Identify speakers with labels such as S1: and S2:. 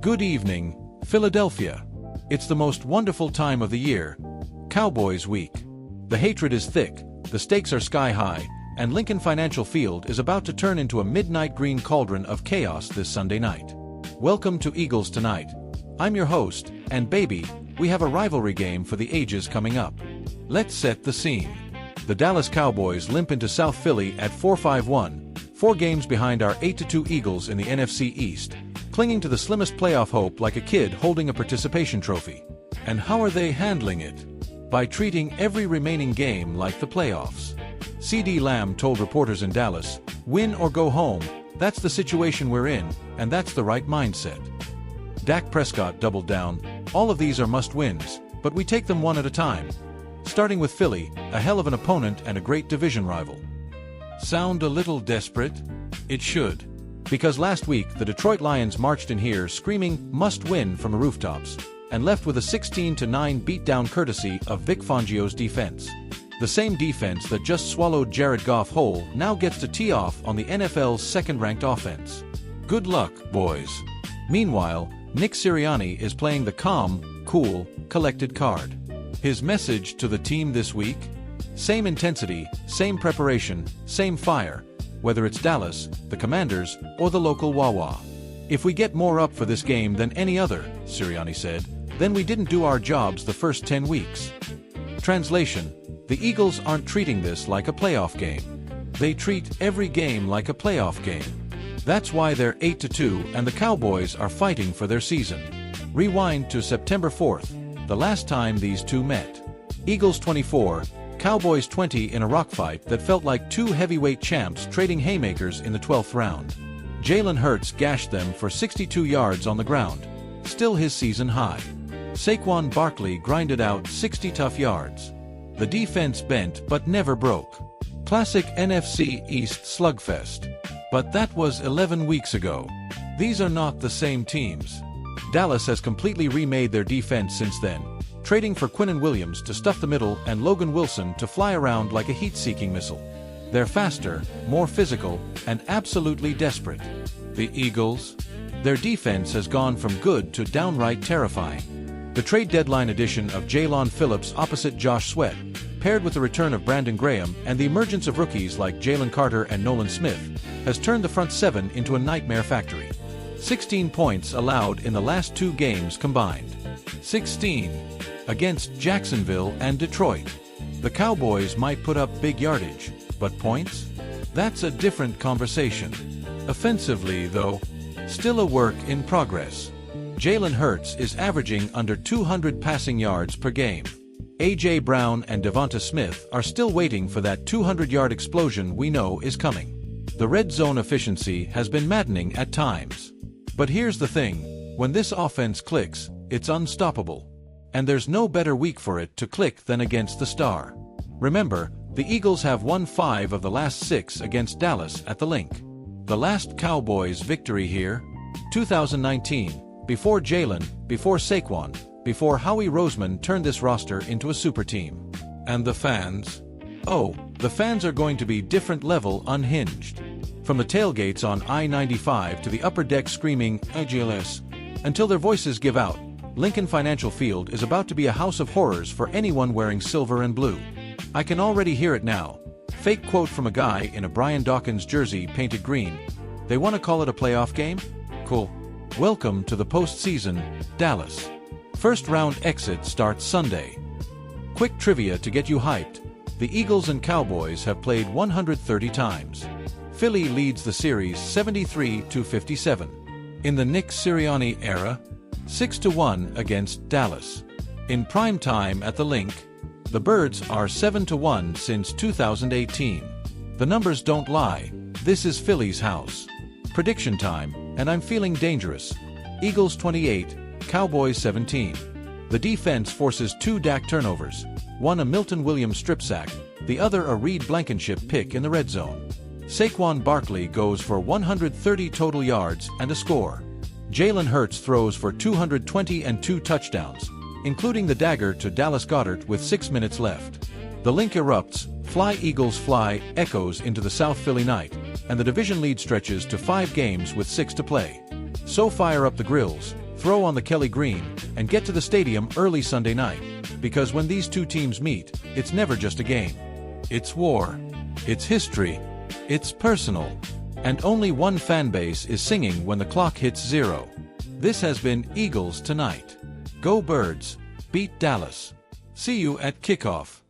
S1: Good evening, Philadelphia. It's the most wonderful time of the year, Cowboys Week. The hatred is thick, the stakes are sky high, and Lincoln Financial Field is about to turn into a midnight green cauldron of chaos this Sunday night. Welcome to Eagles Tonight. I'm your host, and baby, we have a rivalry game for the ages coming up. Let's set the scene. The Dallas Cowboys limp into South Philly at 4-5-1, 4 games behind our 8-2 Eagles in the NFC East, clinging to the slimmest playoff hope like a kid holding a participation trophy. And how are they handling it? By treating every remaining game like the playoffs. CeeDee Lamb told reporters in Dallas, "Win or go home, that's the situation we're in, and that's the right mindset." Dak Prescott doubled down, "All of these are must-wins, but we take them one at a time." Starting with Philly, a hell of an opponent and a great division rival. Sound a little desperate? It should. Because last week, the Detroit Lions marched in here screaming must-win from the rooftops, and left with a 16-9 beatdown courtesy of Vic Fangio's defense. The same defense that just swallowed Jared Goff whole now gets to tee off on the NFL's second-ranked offense. Good luck, boys. Meanwhile, Nick Sirianni is playing the calm, cool, collected card. His message to the team this week? Same intensity, same preparation, same fire, whether it's Dallas, the Commanders, or the local Wawa. "If we get more up for this game than any other," Sirianni said, "then we didn't do our jobs the first 10 weeks. Translation: the Eagles aren't treating this like a playoff game. They treat every game like a playoff game. That's why they're 8-2 and the Cowboys are fighting for their season. Rewind to September 4th, the last time these two met. Eagles 24, Cowboys 20 in a rock fight that felt like two heavyweight champs trading haymakers in the 12th round. Jalen Hurts gashed them for 62 yards on the ground, still his season high. Saquon Barkley grinded out 60 tough yards. The defense bent but never broke. Classic NFC East slugfest. But that was 11 weeks ago. These are not the same teams. Dallas has completely remade their defense since then, trading for Quinnen Williams to stuff the middle and Logan Wilson to fly around like a heat-seeking missile. They're faster, more physical, and absolutely desperate. The Eagles? Their defense has gone from good to downright terrifying. The trade deadline addition of Jaylon Phillips opposite Josh Sweat, paired with the return of Brandon Graham and the emergence of rookies like Jalen Carter and Nolan Smith, has turned the front seven into a nightmare factory. 16 points allowed in the last 2 games combined. 16. Against Jacksonville and Detroit. The Cowboys might put up big yardage, but points? That's a different conversation. Offensively, though, still a work in progress. Jalen Hurts is averaging under 200 passing yards per game. A.J. Brown and Devonta Smith are still waiting for that 200-yard explosion we know is coming. The red zone efficiency has been maddening at times. But here's the thing, when this offense clicks, it's unstoppable. And there's no better week for it to click than against the Star. Remember, the Eagles have won 5 of the last 6 against Dallas at the Link. The last Cowboys victory here? 2019, before Jalen, before Saquon, before Howie Roseman turned this roster into a super team. And the fans? Oh, the fans are going to be different level unhinged. From the tailgates on I-95 to the upper deck screaming, "AGLS," until their voices give out, Lincoln Financial Field is about to be a house of horrors for anyone wearing silver and blue. I can already hear it now. Fake quote from a guy in a Brian Dawkins jersey painted green. "They want to call it a playoff game? Cool. Welcome to the postseason, Dallas." First round exit starts Sunday. Quick trivia to get you hyped. The Eagles and Cowboys have played 130 times. Philly leads the series 73-57. In the Nick Sirianni era, 6-1 against Dallas. In prime time at the Link, the Birds are 7-1 since 2018. The numbers don't lie. This is Philly's house. Prediction time, and I'm feeling dangerous. Eagles 28, Cowboys 17. The defense forces 2 Dak turnovers, one a Milton Williams strip sack, the other a Reed Blankenship pick in the red zone. Saquon Barkley goes for 130 total yards and a score. Jalen Hurts throws for 220 and 2 touchdowns, including the dagger to Dallas Goedert with 6 minutes left. The Link erupts, "Fly Eagles Fly" echoes into the South Philly night, and the division lead stretches to 5 games with 6 to play. So fire up the grills, throw on the Kelly Green, and get to the stadium early Sunday night. Because when these two teams meet, it's never just a game. It's war. It's history. It's personal. And only one fan base is singing when the clock hits 0. This has been Eagles Tonight. Go Birds! Beat Dallas! See you at kickoff.